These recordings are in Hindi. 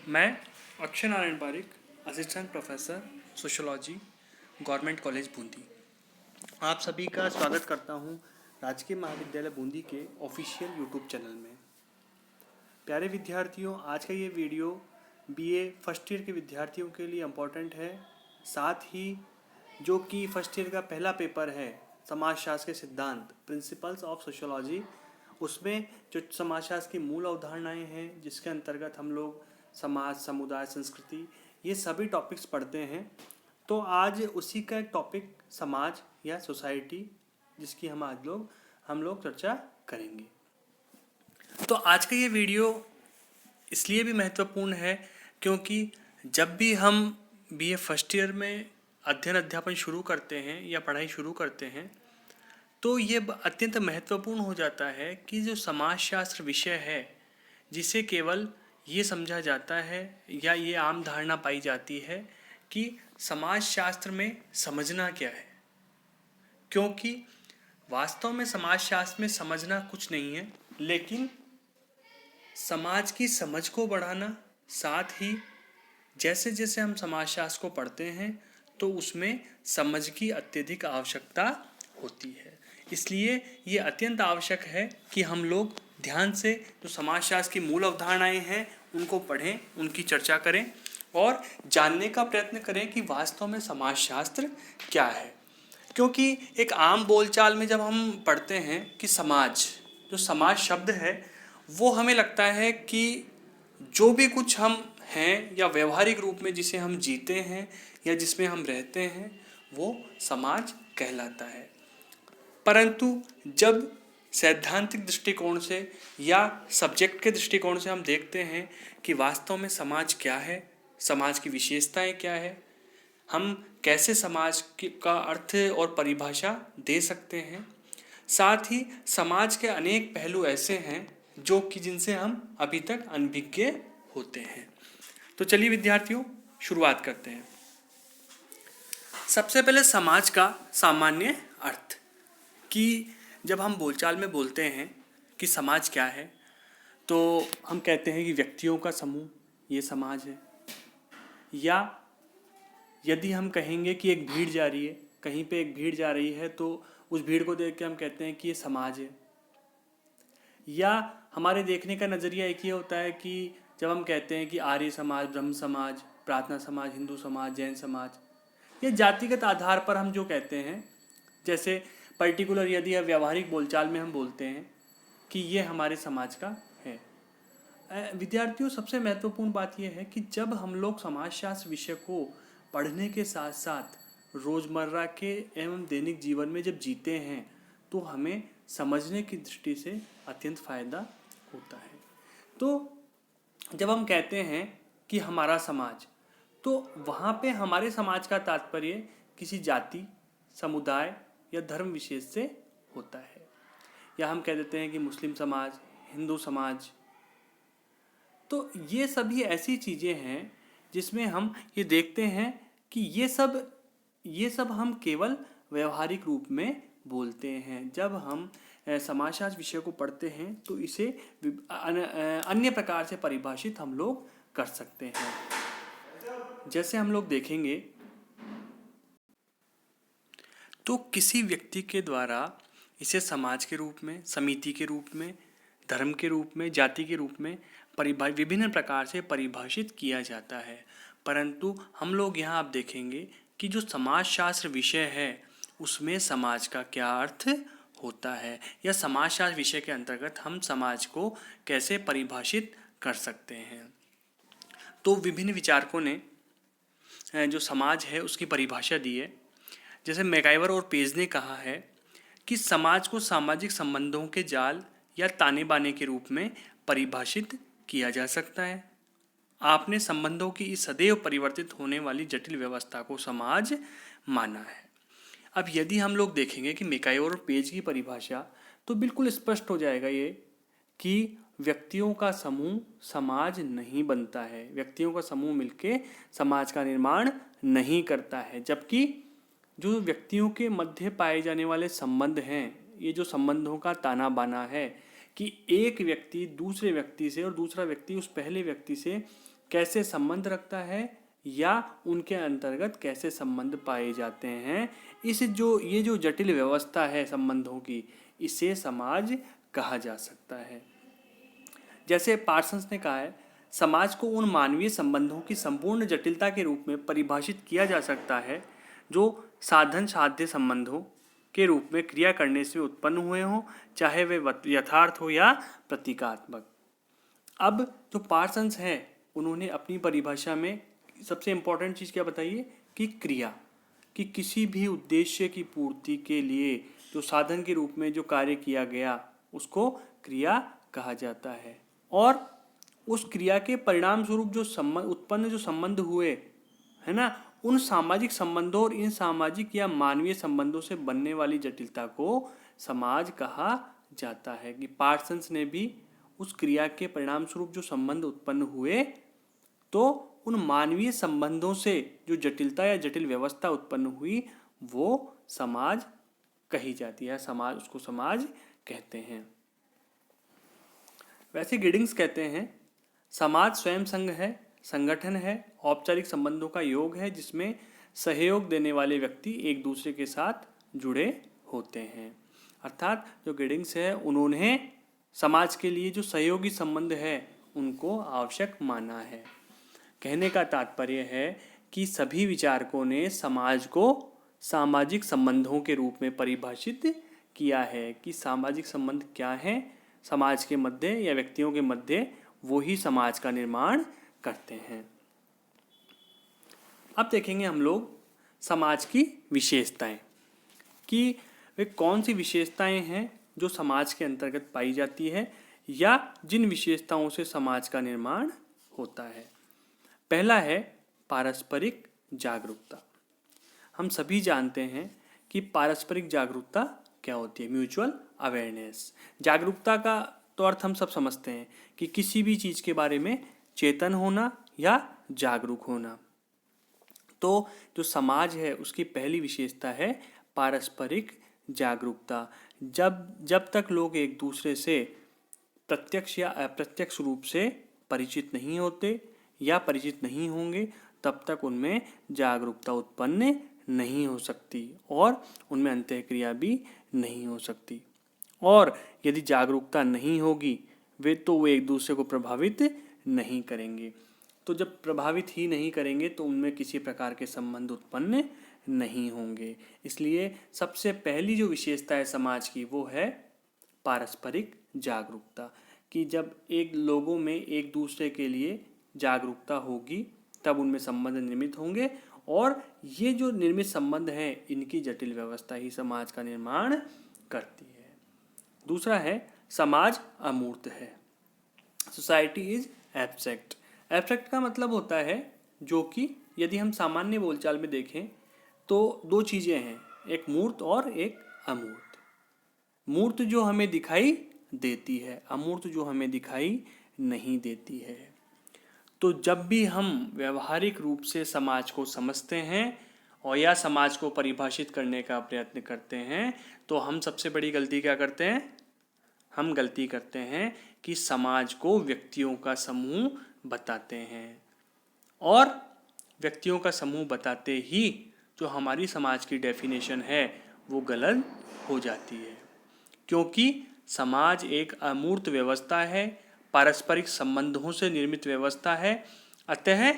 मैं Akshay Narayan Pareek, assistant professor sociology, government college Bundi, आप सभी का स्वागत करता हूं राजकीय महाविद्यालय बूंदी के ऑफिशियल यूट्यूब चैनल में। प्यारे विद्यार्थियों, आज का ये वीडियो बीए फर्स्ट ईयर के विद्यार्थियों के लिए इम्पोर्टेंट है। साथ ही जो कि फर्स्ट ईयर का पहला पेपर है समाजशास्त्र के सिद्धांत प्रिंसिपल्स ऑफ सोशोलॉजी, उसमें जो समाजशास्त्र की मूल अवधारणाएं हैं जिसके अंतर्गत हम लोग समाज, समुदाय, संस्कृति, ये सभी टॉपिक्स पढ़ते हैं। तो आज उसी का एक टॉपिक समाज या सोसाइटी, जिसकी हम लोग चर्चा करेंगे। तो आज का ये वीडियो इसलिए भी महत्वपूर्ण है क्योंकि जब भी हम बीए फर्स्ट ईयर में अध्यापन शुरू करते हैं या पढ़ाई शुरू करते हैं तो ये अत्यंत महत्वपूर्ण हो जाता है कि जो समाजशास्त्र विषय है, जिसे केवल ये समझा जाता है या ये आम धारणा पाई जाती है कि समाजशास्त्र में समझना क्या है, क्योंकि वास्तव में समाजशास्त्र में समझना कुछ नहीं है, लेकिन समाज की समझ को बढ़ाना। साथ ही जैसे जैसे हम समाजशास्त्र को पढ़ते हैं तो उसमें समझ की अत्यधिक आवश्यकता होती है। इसलिए ये अत्यंत आवश्यक है कि हम लोग ध्यान से जो समाजशास्त्र की मूल अवधारणाएं हैं उनको पढ़ें, उनकी चर्चा करें और जानने का प्रयत्न करें कि वास्तव में समाजशास्त्र क्या है। क्योंकि एक आम बोलचाल में जब हम पढ़ते हैं कि समाज, जो समाज शब्द है, वो हमें लगता है कि जो भी कुछ हम हैं या व्यवहारिक रूप में जिसे हम जीते हैं या जिसमें हम रहते हैं वो समाज कहलाता है। परंतु जब सैद्धांतिक दृष्टिकोण से या सब्जेक्ट के दृष्टिकोण से हम देखते हैं कि वास्तव में समाज क्या है, समाज की विशेषताएं क्या है, हम कैसे समाज का अर्थ और परिभाषा दे सकते हैं, साथ ही समाज के अनेक पहलू ऐसे हैं जो कि जिनसे हम अभी तक अनभिज्ञ होते हैं। तो चलिए विद्यार्थियों, शुरुआत करते हैं। सबसे पहले समाज का सामान्य अर्थ, कि जब हम बोलचाल में बोलते हैं कि समाज क्या है तो हम कहते हैं कि व्यक्तियों का समूह ये समाज है, या यदि हम कहेंगे कि एक भीड़ जा रही है, कहीं पे एक भीड़ जा रही है तो उस भीड़ को देख के हम कहते हैं कि ये समाज है। या हमारे देखने का नज़रिया एक ये होता है कि जब हम कहते हैं कि आर्य समाज, ब्रह्म समाज, प्रार्थना समाज, हिंदू समाज, जैन समाज, ये जातिगत आधार पर हम जो कहते हैं, जैसे पर्टिकुलर यदि व्यवहारिक बोलचाल में हम बोलते हैं कि ये हमारे समाज का है। विद्यार्थियों, सबसे महत्वपूर्ण बात यह है कि जब हम लोग समाजशास्त्र विषय को पढ़ने के साथ साथ रोज़मर्रा के एवं दैनिक जीवन में जब जीते हैं तो हमें समझने की दृष्टि से अत्यंत फ़ायदा होता है। तो जब हम कहते हैं कि हमारा समाज, तो वहाँ पे हमारे समाज का तात्पर्य किसी जाति, समुदाय या धर्म विशेष से होता है। या हम कह देते हैं कि मुस्लिम समाज, हिंदू समाज। तो ये सभी ऐसी चीज़ें हैं जिसमें हम ये देखते हैं कि ये सब हम केवल व्यवहारिक रूप में बोलते हैं। जब हम समाजशास्त्र विषय को पढ़ते हैं तो इसे अन्य प्रकार से परिभाषित हम लोग कर सकते हैं। जैसे हम लोग देखेंगे तो किसी व्यक्ति के द्वारा इसे समाज के रूप में, समिति के रूप में, धर्म के रूप में, जाति के रूप में विभिन्न प्रकार से परिभाषित किया जाता है। परंतु हम लोग यहाँ आप देखेंगे कि जो समाजशास्त्र विषय है उसमें समाज का क्या अर्थ होता है, या समाजशास्त्र विषय के अंतर्गत हम समाज को कैसे परिभाषित कर सकते हैं। तो विभिन्न विचारकों ने जो समाज है उसकी परिभाषा दी है। जैसे मैकाइवर और पेज ने कहा है कि समाज को सामाजिक संबंधों के जाल या ताने बाने के रूप में परिभाषित किया जा सकता है। आपने संबंधों की इस सदैव परिवर्तित होने वाली जटिल व्यवस्था को समाज माना है। अब यदि हम लोग देखेंगे कि मैकाइवर और पेज की परिभाषा, तो बिल्कुल स्पष्ट हो जाएगा ये कि व्यक्तियों का समूह समाज नहीं बनता है, व्यक्तियों का समूह मिलके समाज का निर्माण नहीं करता है। जबकि जो व्यक्तियों के मध्य पाए जाने वाले संबंध हैं, ये जो संबंधों का ताना बाना है कि एक व्यक्ति दूसरे व्यक्ति से और दूसरा व्यक्ति उस पहले व्यक्ति से कैसे संबंध रखता है या उनके अंतर्गत कैसे संबंध पाए जाते हैं, ये जो जटिल व्यवस्था है संबंधों की, इसे समाज कहा जा सकता है। जैसे पार्सन्स ने कहा है, समाज को उन मानवीय संबंधों की संपूर्ण जटिलता के रूप में परिभाषित किया जा सकता है जो साधन साध्य संबंधों के रूप में क्रिया करने से उत्पन्न हुए हों, चाहे वे यथार्थ हो या प्रतीकात्मक। अब जो पार्सन्स हैं उन्होंने अपनी परिभाषा में सबसे इम्पोर्टेंट चीज़ क्या बताई है कि क्रिया, कि किसी भी उद्देश्य की पूर्ति के लिए जो साधन के रूप में जो कार्य किया गया उसको क्रिया कहा जाता है, और उस क्रिया के परिणाम स्वरूप जो उत्पन्न जो संबंध हुए है ना, उन सामाजिक संबंधों और इन सामाजिक या मानवीय संबंधों से बनने वाली जटिलता को समाज कहा जाता है। कि पार्सन्स ने भी उस क्रिया के परिणाम स्वरूप जो संबंध उत्पन्न हुए, तो उन मानवीय संबंधों से जो जटिलता या जटिल व्यवस्था उत्पन्न हुई वो समाज कही जाती है, समाज, उसको समाज कहते हैं। वैसे गिडिंग्स कहते हैं, समाज स्वयं संघ है, संगठन है, औपचारिक संबंधों का योग है जिसमें सहयोग देने वाले व्यक्ति एक दूसरे के साथ जुड़े होते हैं। अर्थात जो गिडिंग्स है उन्होंने समाज के लिए जो सहयोगी संबंध है उनको आवश्यक माना है। कहने का तात्पर्य है कि सभी विचारकों ने समाज को सामाजिक संबंधों के रूप में परिभाषित किया है कि सामाजिक संबंध क्या है समाज के मध्य या व्यक्तियों के मध्य, वो ही समाज का निर्माण करते हैं। अब देखेंगे हम लोग समाज की विशेषताएं, कि वे कौन सी विशेषताएं हैं जो समाज के अंतर्गत पाई जाती है या जिन विशेषताओं से समाज का निर्माण होता है। पहला है पारस्परिक जागरूकता। हम सभी जानते हैं कि पारस्परिक जागरूकता क्या होती है, म्यूचुअल अवेयरनेस। जागरूकता का तो अर्थ हम सब समझते हैं कि किसी भी चीज़ के बारे में चेतन होना या जागरूक होना। तो जो समाज है उसकी पहली विशेषता है पारस्परिक जागरूकता। जब तक लोग एक दूसरे से प्रत्यक्ष या अप्रत्यक्ष रूप से परिचित नहीं होते या परिचित नहीं होंगे, तब तक उनमें जागरूकता उत्पन्न नहीं हो सकती और उनमें अंतःक्रिया भी नहीं हो सकती। और यदि जागरूकता नहीं होगी वो एक दूसरे को प्रभावित नहीं करेंगे। तो जब प्रभावित ही नहीं करेंगे तो उनमें किसी प्रकार के संबंध उत्पन्न नहीं होंगे। इसलिए सबसे पहली जो विशेषता है समाज की वो है पारस्परिक जागरूकता, कि जब एक लोगों में एक दूसरे के लिए जागरूकता होगी तब उनमें संबंध निर्मित होंगे, और ये जो निर्मित संबंध हैं इनकी जटिल व्यवस्था ही समाज का निर्माण करती है। दूसरा है समाज अमूर्त है, सोसाइटी इज एब्स्ट्रैक्ट। एब्स्ट्रैक्ट का मतलब होता है जो कि यदि हम सामान्य बोलचाल में देखें तो दो चीज़ें हैं, एक मूर्त और एक अमूर्त। मूर्त जो हमें दिखाई देती है, अमूर्त जो हमें दिखाई नहीं देती है। तो जब भी हम व्यवहारिक रूप से समाज को समझते हैं और या समाज को परिभाषित करने का प्रयत्न करते हैं तो हम सबसे बड़ी गलती क्या करते हैं, हम गलती करते हैं कि समाज को व्यक्तियों का समूह बताते हैं, और व्यक्तियों का समूह बताते ही जो हमारी समाज की डेफिनेशन है वो गलत हो जाती है। क्योंकि समाज एक अमूर्त व्यवस्था है, पारस्परिक संबंधों से निर्मित व्यवस्था है। अतः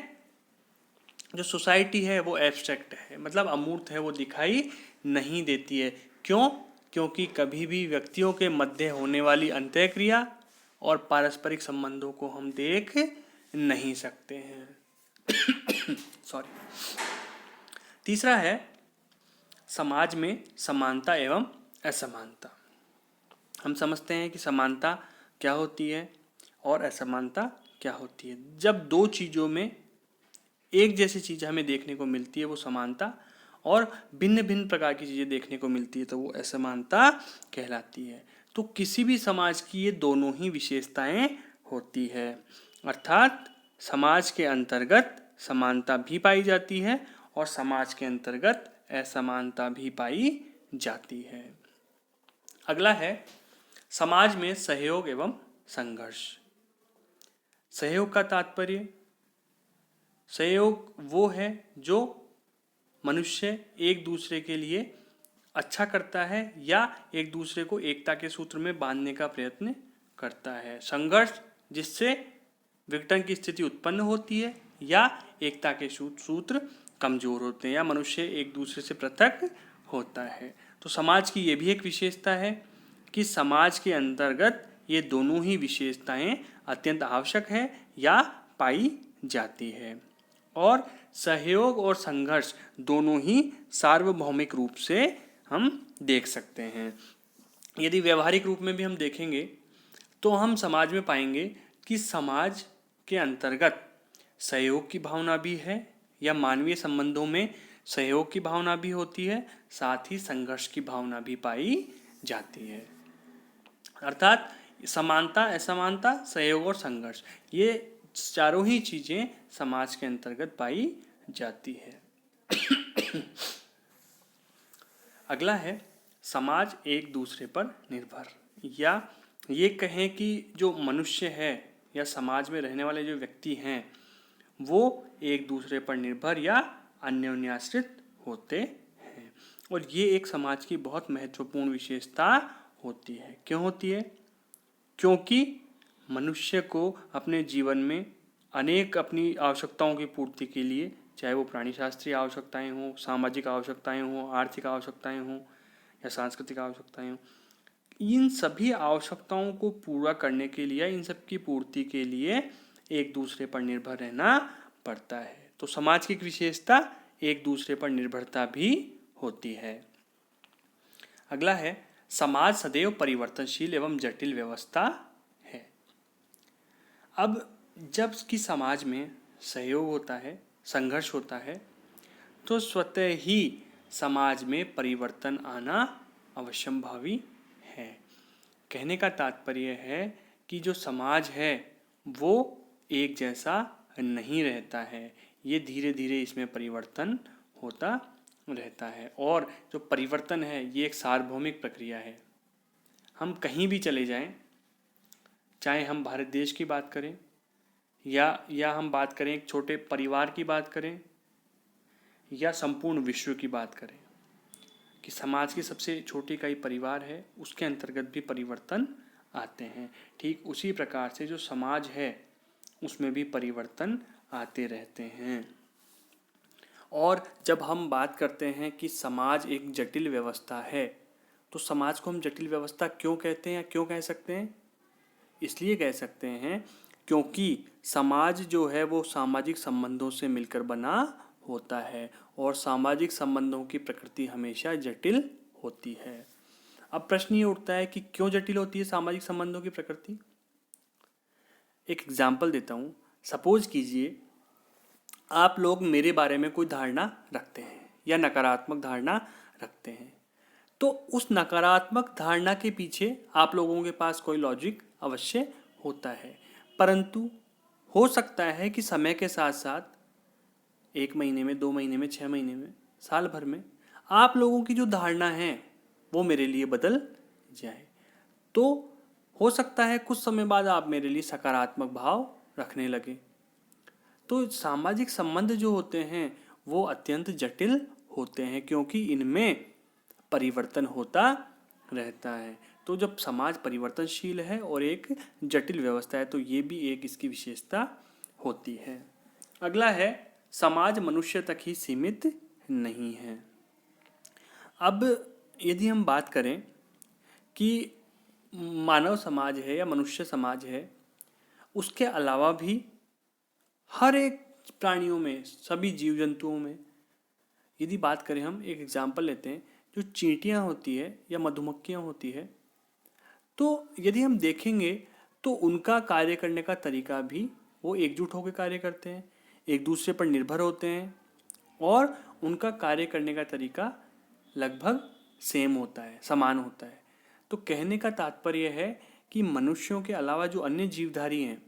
जो सोसाइटी है वो एब्स्ट्रैक्ट है, मतलब अमूर्त है, वो दिखाई नहीं देती है। क्यों? क्योंकि कभी भी व्यक्तियों के मध्य होने वाली अंतःक्रिया और पारस्परिक संबंधों को हम देख नहीं सकते हैं। सॉरी। तीसरा है समाज में समानता एवं असमानता। हम समझते हैं कि समानता क्या होती है और असमानता क्या होती है। जब दो चीज़ों में एक जैसी चीज़ हमें देखने को मिलती है वो समानता, और भिन्न भिन्न प्रकार की चीज़ें देखने को मिलती है तो वो असमानता कहलाती है। तो किसी भी समाज की ये दोनों ही विशेषताएं होती है, अर्थात समाज के अंतर्गत समानता भी पाई जाती है और समाज के अंतर्गत असमानता भी पाई जाती है। अगला है समाज में सहयोग एवं संघर्ष। सहयोग का तात्पर्य सहयोग वो है जो मनुष्य एक दूसरे के लिए अच्छा करता है या एक दूसरे को एकता के सूत्र में बांधने का प्रयत्न करता है। संघर्ष जिससे विघटन की स्थिति उत्पन्न होती है या एकता के सूत्र कमजोर होते हैं या मनुष्य एक दूसरे से पृथक होता है। तो समाज की ये भी एक विशेषता है कि समाज के अंतर्गत ये दोनों ही विशेषताएं अत्यंत आवश्यक है या पाई जाती है। और सहयोग और संघर्ष दोनों ही सार्वभौमिक रूप से हम देख सकते हैं। यदि व्यवहारिक रूप में भी हम देखेंगे तो हम समाज में पाएंगे कि समाज के अंतर्गत सहयोग की भावना भी है या मानवीय संबंधों में सहयोग की भावना भी होती है, साथ ही संघर्ष की भावना भी पाई जाती है। अर्थात समानता, असमानता, सहयोग और संघर्ष, ये चारों ही चीजें समाज के अंतर्गत पाई जाती है। अगला है समाज एक दूसरे पर निर्भर, या ये कहें कि जो मनुष्य है या समाज में रहने वाले जो व्यक्ति हैं वो एक दूसरे पर निर्भर या अन्योन्याश्रित होते हैं। और ये एक समाज की बहुत महत्वपूर्ण विशेषता होती है। क्यों होती है? क्योंकि मनुष्य को अपने जीवन में अनेक अपनी आवश्यकताओं की पूर्ति के लिए, चाहे वो प्राणी शास्त्रीय आवश्यकताएं हों, सामाजिक आवश्यकताएं हों, आर्थिक आवश्यकताएं हों या सांस्कृतिक आवश्यकताएं हों, इन सभी आवश्यकताओं को पूरा करने के लिए, इन सब की पूर्ति के लिए एक दूसरे पर निर्भर रहना पड़ता है। तो समाज की एक विशेषता एक दूसरे पर निर्भरता भी होती है। अगला है समाज सदैव परिवर्तनशील एवं जटिल व्यवस्था है। अब जब कि समाज में सहयोग होता है, संघर्ष होता है, तो स्वतः ही समाज में परिवर्तन आना अवश्यंभावी है। कहने का तात्पर्य है कि जो समाज है वो एक जैसा नहीं रहता है, ये धीरे धीरे इसमें परिवर्तन होता रहता है। और जो परिवर्तन है ये एक सार्वभौमिक प्रक्रिया है। हम कहीं भी चले जाएं, चाहे हम भारत देश की बात करें या हम बात करें एक छोटे परिवार की बात करें या संपूर्ण विश्व की बात करें, कि समाज की सबसे छोटी इकाई परिवार है, उसके अंतर्गत भी परिवर्तन आते हैं। ठीक उसी प्रकार से जो समाज है उसमें भी परिवर्तन आते रहते हैं। और जब हम बात करते हैं कि समाज एक जटिल व्यवस्था है, तो समाज को हम जटिल व्यवस्था क्यों कहते हैं, क्यों कह सकते हैं? इसलिए कह सकते हैं क्योंकि समाज जो है वो सामाजिक संबंधों से मिलकर बना होता है और सामाजिक संबंधों की प्रकृति हमेशा जटिल होती है। अब प्रश्न ये उठता है कि क्यों जटिल होती है सामाजिक संबंधों की प्रकृति? एक एग्जाम्पल देता हूँ। सपोज कीजिए आप लोग मेरे बारे में कोई धारणा रखते हैं या नकारात्मक धारणा रखते हैं, तो उस नकारात्मक धारणा के पीछे आप लोगों के पास कोई लॉजिक अवश्य होता है, परंतु हो सकता है कि समय के साथ साथ 1 महीने में, 2 महीने में, 6 महीने में, साल भर में आप लोगों की जो धारणा है वो मेरे लिए बदल जाए। तो हो सकता है कुछ समय बाद आप मेरे लिए सकारात्मक भाव रखने लगे। तो सामाजिक संबंध जो होते हैं वो अत्यंत जटिल होते हैं क्योंकि इनमें परिवर्तन होता रहता है। तो जब समाज परिवर्तनशील है और एक जटिल व्यवस्था है तो ये भी एक इसकी विशेषता होती है। अगला है समाज मनुष्य तक ही सीमित नहीं है। अब यदि हम बात करें कि मानव समाज है या मनुष्य समाज है, उसके अलावा भी हर एक प्राणियों में, सभी जीव जंतुओं में यदि बात करें, हम एक एग्जाम्पल लेते हैं, जो चींटियाँ होती है या मधुमक्खियाँ होती है, तो यदि हम देखेंगे तो उनका कार्य करने का तरीका भी वो एकजुट होकर कार्य करते हैं, एक दूसरे पर निर्भर होते हैं और उनका कार्य करने का तरीका लगभग सेम होता है, समान होता है। तो कहने का तात्पर्य है कि मनुष्यों के अलावा जो अन्य जीवधारी हैं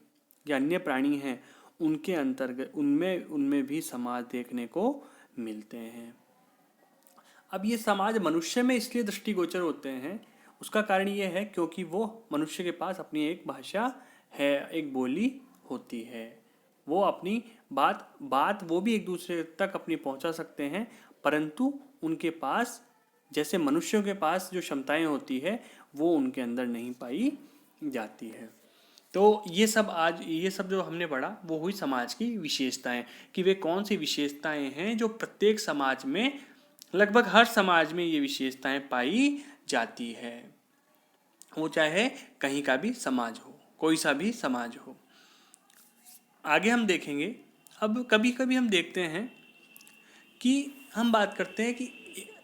या अन्य प्राणी हैं उनके अंतर्गत उनमें भी समाज देखने को मिलते हैं। अब ये समाज मनुष्य में इसलिए दृष्टिगोचर होते हैं, उसका कारण ये है क्योंकि वो मनुष्य के पास अपनी एक भाषा है, एक बोली होती है, वो अपनी बात बात वो भी एक दूसरे तक अपनी पहुंचा सकते हैं, परंतु उनके पास जैसे मनुष्यों के पास जो क्षमताएं होती है वो उनके अंदर नहीं पाई जाती है। तो ये सब जो हमने पढ़ा वो हुई समाज की विशेषताएं, कि वे कौन सी विशेषताएं हैं जो प्रत्येक समाज में, लगभग हर समाज में ये विशेषताएं पाई जाती है, वो चाहे कहीं का भी समाज हो, कोई सा भी समाज हो। आगे हम देखेंगे। अब कभी कभी हम देखते हैं कि हम बात करते हैं कि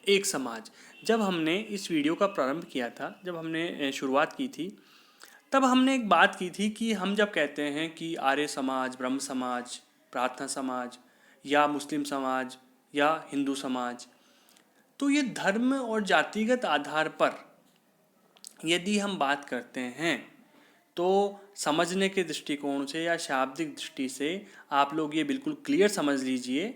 एक समाज, जब हमने इस वीडियो का प्रारंभ किया था, जब हमने शुरुआत की थी, तब हमने एक बात की थी कि हम जब कहते हैं कि आर्य समाज, ब्रह्म समाज, प्रार्थना समाज या मुस्लिम समाज या हिंदू समाज, तो ये धर्म और जातिगत आधार पर यदि हम बात करते हैं तो समझने के दृष्टिकोण से या शाब्दिक दृष्टि से आप लोग ये बिल्कुल क्लियर समझ लीजिए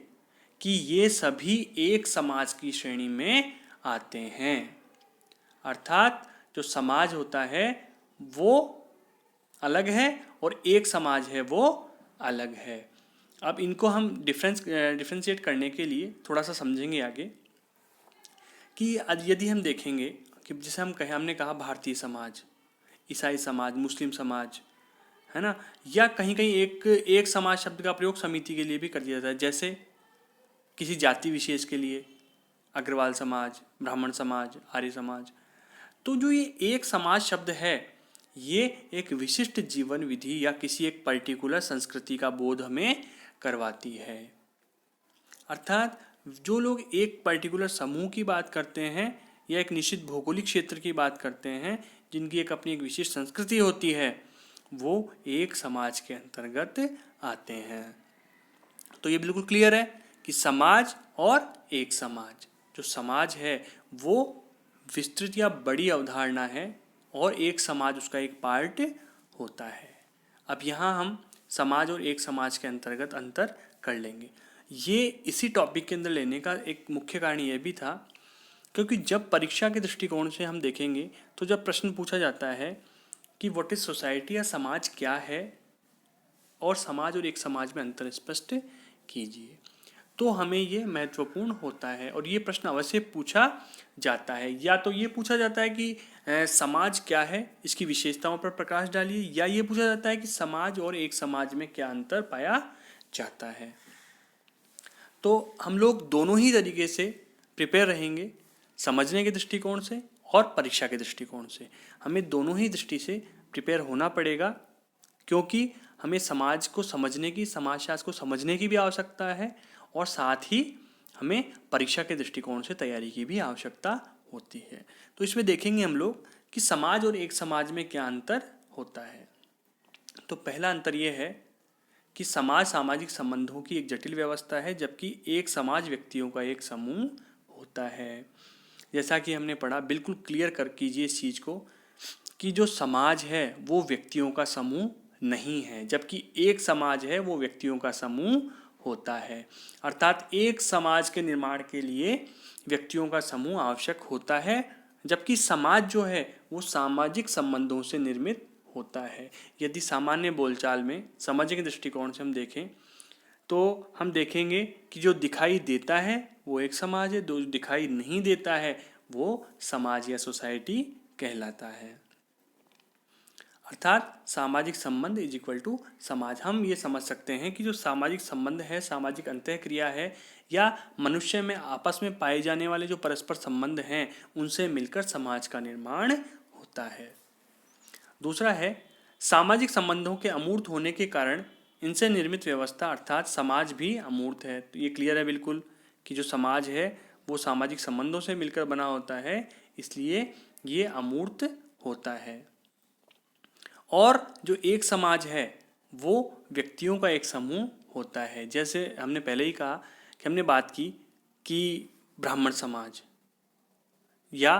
कि ये सभी एक समाज की श्रेणी में आते हैं। अर्थात जो समाज होता है वो अलग है और एक समाज है वो अलग है। अब इनको हम डिफ्रेंशिएट करने के लिए थोड़ा सा समझेंगे आगे कि यदि हम देखेंगे कि जैसे हमने कहा भारतीय समाज, ईसाई समाज, मुस्लिम समाज, है ना, या कहीं कहीं एक समाज शब्द का प्रयोग समिति के लिए भी कर दिया जाता है, जैसे किसी जाति विशेष के लिए अग्रवाल समाज, ब्राह्मण समाज, आर्य समाज। तो जो ये एक समाज शब्द है ये एक विशिष्ट जीवन विधि या किसी एक पर्टिकुलर संस्कृति का बोध हमें करवाती है। अर्थात जो लोग एक पर्टिकुलर समूह की बात करते हैं या एक निश्चित भौगोलिक क्षेत्र की बात करते हैं जिनकी एक अपनी एक विशिष्ट संस्कृति होती है, वो एक समाज के अंतर्गत आते हैं। तो ये बिल्कुल क्लियर है कि समाज और एक समाज, जो समाज है वो विस्तृत या बड़ी अवधारणा है और एक समाज उसका एक पार्ट होता है। अब यहाँ हम समाज और एक समाज के अंतर्गत अंतर कर लेंगे। ये इसी टॉपिक के अंदर लेने का एक मुख्य कारण ये भी था क्योंकि जब परीक्षा के दृष्टिकोण से हम देखेंगे तो जब प्रश्न पूछा जाता है कि व्हाट इज सोसाइटी या समाज क्या है और समाज और एक समाज में अंतर स्पष्ट कीजिए, तो हमें ये महत्वपूर्ण होता है और ये प्रश्न अवश्य पूछा जाता है। या तो ये पूछा जाता है कि समाज क्या है, इसकी विशेषताओं पर प्रकाश डालिए, या ये पूछा जाता है कि समाज और एक समाज में क्या अंतर पाया जाता है। तो हम लोग दोनों ही तरीके से प्रिपेयर रहेंगे, समझने के दृष्टिकोण से और परीक्षा के दृष्टिकोण से। हमें दोनों ही दृष्टि से प्रिपेयर होना पड़ेगा क्योंकि हमें समाज को समझने की, समाजशास्त्र को समझने की भी आवश्यकता है और साथ ही हमें परीक्षा के दृष्टिकोण से तैयारी की भी आवश्यकता होती है। तो इसमें देखेंगे हम लोग कि समाज और एक समाज में क्या अंतर होता है। तो पहला अंतर यह है कि समाज सामाजिक संबंधों की एक जटिल व्यवस्था है जबकि एक समाज व्यक्तियों का एक समूह होता है। जैसा कि हमने पढ़ा, बिल्कुल क्लियर कर कीजिए इस चीज़ को कि जो समाज है वो व्यक्तियों का समूह नहीं है, जबकि एक समाज है वो व्यक्तियों का समूह होता है। अर्थात एक समाज के निर्माण के लिए व्यक्तियों का समूह आवश्यक होता है, जबकि समाज जो है वो सामाजिक संबंधों से निर्मित होता है। यदि सामान्य बोलचाल में समझने के दृष्टिकोण से हम देखें तो हम देखेंगे कि जो दिखाई देता है वो एक समाज है, जो दिखाई नहीं देता है वो समाज या सोसाइटी कहलाता है। अर्थात सामाजिक संबंध इज इक्वल टू समाज। हम ये समझ सकते हैं कि जो सामाजिक संबंध है, सामाजिक अंतःक्रिया है या मनुष्य में आपस में पाए जाने वाले जो परस्पर संबंध हैं उनसे मिलकर समाज का निर्माण होता है। दूसरा है सामाजिक संबंधों के अमूर्त होने के कारण इनसे निर्मित व्यवस्था अर्थात समाज भी अमूर्त है। तो ये क्लियर है बिल्कुल कि जो समाज है वो सामाजिक संबंधों से मिलकर बना होता है, इसलिए ये अमूर्त होता है। और जो एक समाज है वो व्यक्तियों का एक समूह होता है। जैसे हमने पहले ही कहा कि हमने बात की कि ब्राह्मण समाज या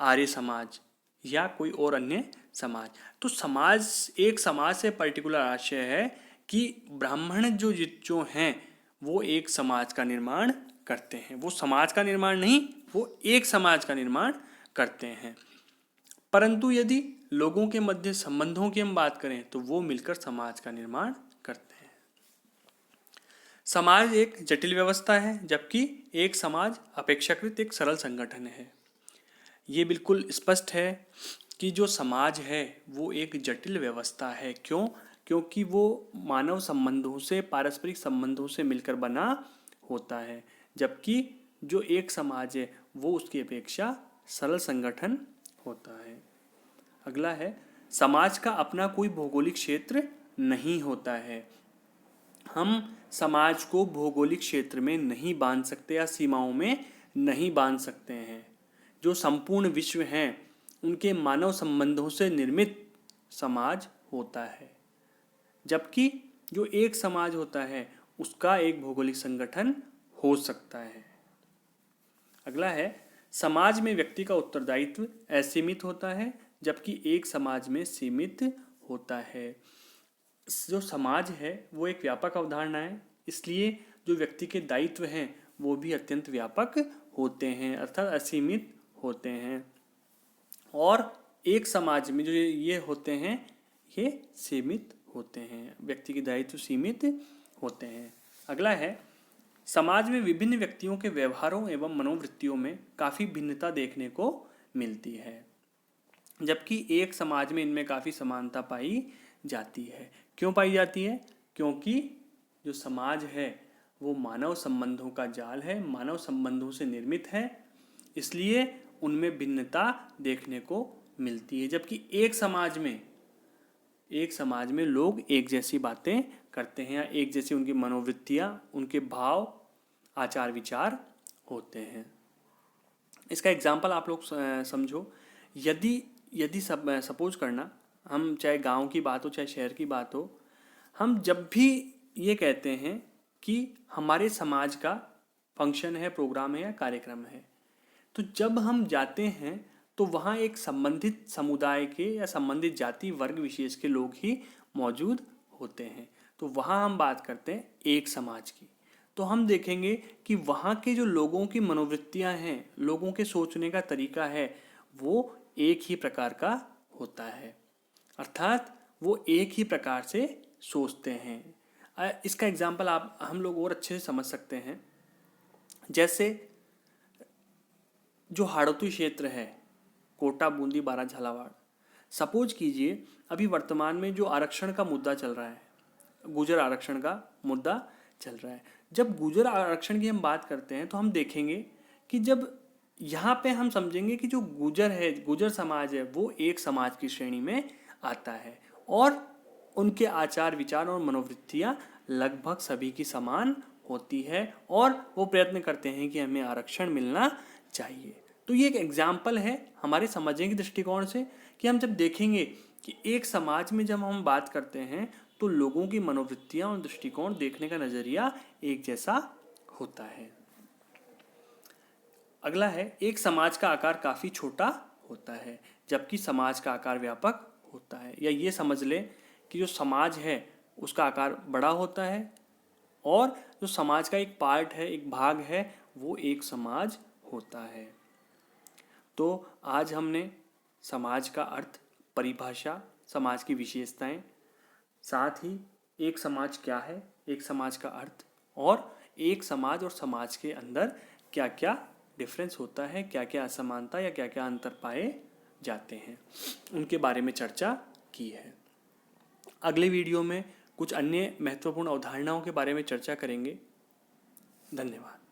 आर्य समाज या कोई और अन्य समाज, तो समाज, एक समाज से पर्टिकुलर आशय है कि ब्राह्मण जो हैं वो एक समाज का निर्माण करते हैं। वो समाज का निर्माण नहीं, वो एक समाज का निर्माण करते हैं। परंतु यदि लोगों के मध्य संबंधों की हम बात करें तो वो मिलकर समाज का निर्माण करते हैं। समाज एक जटिल व्यवस्था है जबकि एक समाज अपेक्षाकृत एक सरल संगठन है। ये बिल्कुल स्पष्ट है कि जो समाज है वो एक जटिल व्यवस्था है। क्यों? क्योंकि वो मानव संबंधों से, पारस्परिक संबंधों से मिलकर बना होता है, जबकि जो एक समाज है वो उसकी अपेक्षा सरल संगठन होता है। अगला है, समाज का अपना कोई भौगोलिक क्षेत्र नहीं होता है। हम समाज को भौगोलिक क्षेत्र में नहीं बांध सकते या सीमाओं में नहीं बांध सकते हैं। जो संपूर्ण विश्व हैं उनके मानव संबंधों से निर्मित समाज होता है, जबकि जो एक समाज होता है उसका एक भौगोलिक संगठन हो सकता है। अगला है, समाज में व्यक्ति का उत्तरदायित्व असीमित होता है जबकि एक समाज में सीमित होता है। जो समाज है वो एक व्यापक अवधारणा है, इसलिए जो व्यक्ति के दायित्व हैं वो भी अत्यंत व्यापक होते हैं, अर्थात असीमित होते हैं। और एक समाज में जो ये होते हैं ये सीमित होते हैं, व्यक्ति के दायित्व सीमित होते हैं। अगला है, समाज में विभिन्न व्यक्तियों के व्यवहारों एवं मनोवृत्तियों में काफ़ी भिन्नता देखने को मिलती है, जबकि एक समाज में इनमें काफ़ी समानता पाई जाती है। क्यों पाई जाती है? क्योंकि जो समाज है वो मानव संबंधों का जाल है, मानव संबंधों से निर्मित है, इसलिए उनमें भिन्नता देखने को मिलती है। जबकि एक समाज में लोग एक जैसी बातें करते हैं या एक जैसी उनकी मनोवृत्तियाँ, उनके भाव, आचार विचार होते हैं। इसका एग्जाम्पल आप लोग समझो। यदि सपोज करना, हम चाहे गांव की बात हो चाहे शहर की बात हो, हम जब भी ये कहते हैं कि हमारे समाज का फंक्शन है, प्रोग्राम है या कार्यक्रम है, तो जब हम जाते हैं तो वहाँ एक संबंधित समुदाय के या संबंधित जाति वर्ग विशेष के लोग ही मौजूद होते हैं। तो वहाँ हम बात करते हैं एक समाज की। तो हम देखेंगे कि वहाँ के जो लोगों की मनोवृत्तियाँ हैं, लोगों के सोचने का तरीका है, वो एक ही प्रकार का होता है, अर्थात वो एक ही प्रकार से सोचते हैं। इसका एग्जाम्पल हम लोग और अच्छे से समझ सकते हैं। जैसे जो हाड़ौती क्षेत्र है, कोटा, बूंदी, बारा, झालावाड़, सपोज कीजिए अभी वर्तमान में जो आरक्षण का मुद्दा चल रहा है, गुर्जर आरक्षण का मुद्दा चल रहा है। जब गुर्जर आरक्षण की हम बात करते हैं तो हम देखेंगे कि जब यहाँ पे हम समझेंगे कि जो गुर्जर समाज है वो एक समाज की श्रेणी में आता है और उनके आचार विचार और मनोवृत्तियाँ लगभग सभी की समान होती है और वो प्रयत्न करते हैं कि हमें आरक्षण मिलना चाहिए। तो ये एक एग्जाम्पल है हमारे समझने के दृष्टिकोण से कि हम जब देखेंगे कि एक समाज में जब हम बात करते हैं तो लोगों की मनोवृत्तियाँ और दृष्टिकोण, देखने का नज़रिया एक जैसा होता है। अगला है, एक समाज का आकार काफ़ी छोटा होता है जबकि समाज का आकार व्यापक होता है। या ये समझ लें कि जो समाज है उसका आकार बड़ा होता है और जो समाज का एक पार्ट है, एक भाग है, वो एक समाज होता है। तो आज हमने समाज का अर्थ, परिभाषा, समाज की विशेषताएं, साथ ही एक समाज क्या है, एक समाज का अर्थ और एक समाज और समाज के अंदर क्या क्या डिफरेंस होता है, क्या क्या असमानता या क्या क्या अंतर पाए जाते हैं, उनके बारे में चर्चा की है। अगले वीडियो में कुछ अन्य महत्वपूर्ण अवधारणाओं के बारे में चर्चा करेंगे। धन्यवाद।